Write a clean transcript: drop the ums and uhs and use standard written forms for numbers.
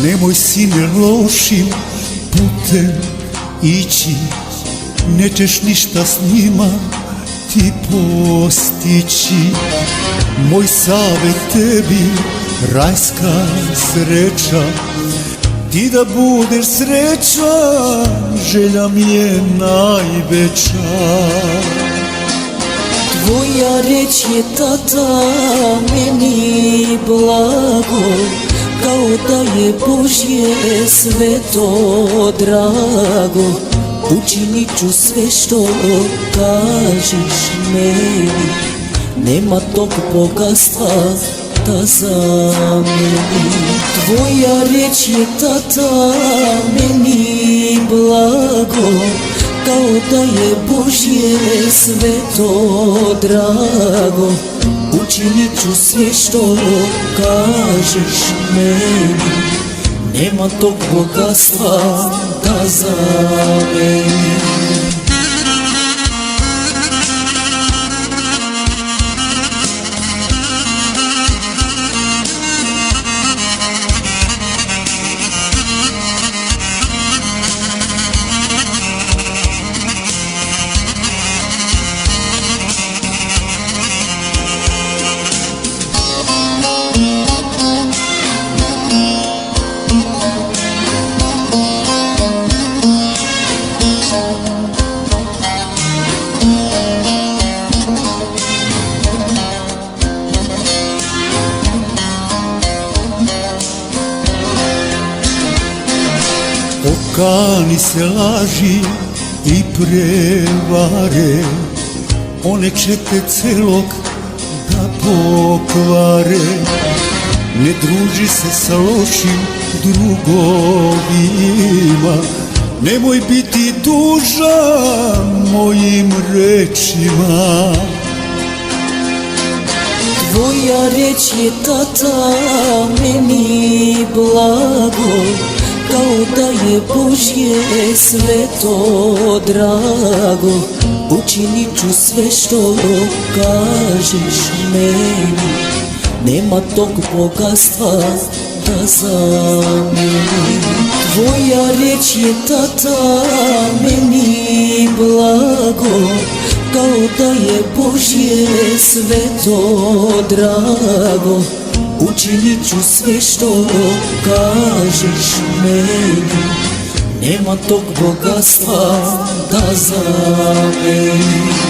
Nemoj sine lošim putem ići, nećeš ništa s njima ti postići. Moj savjet tebi, rajska sreća, ti da budeš srećan, želja mi je najveća. Tvoja reč je tata meni blago, kao da je Božje sve to drago. Učinit ću sve što kažeš meni, nema tog bogatstva da zameni. Tvoja reč je tata meni blago, kao da je Božje sve to drago. Učinit ću sve što kažeš meni, nema tog bogatstva da zameni. Okani se laži i prevare, one će te celog da pokvare. Ne druži se sa lošim drugovima, nemoj biti dužan mojim rečima. Tvoja reč je tata meni blago, kao da je Božje sve to drago. Učinit ću sve što kažeš meni, nema tog bogatstva da zameni. Tvoja reč je tata meni blago, kao da je Božje sve to drago. Učinit ću sve što kažeš meni, nema tog bogatstva da zameni.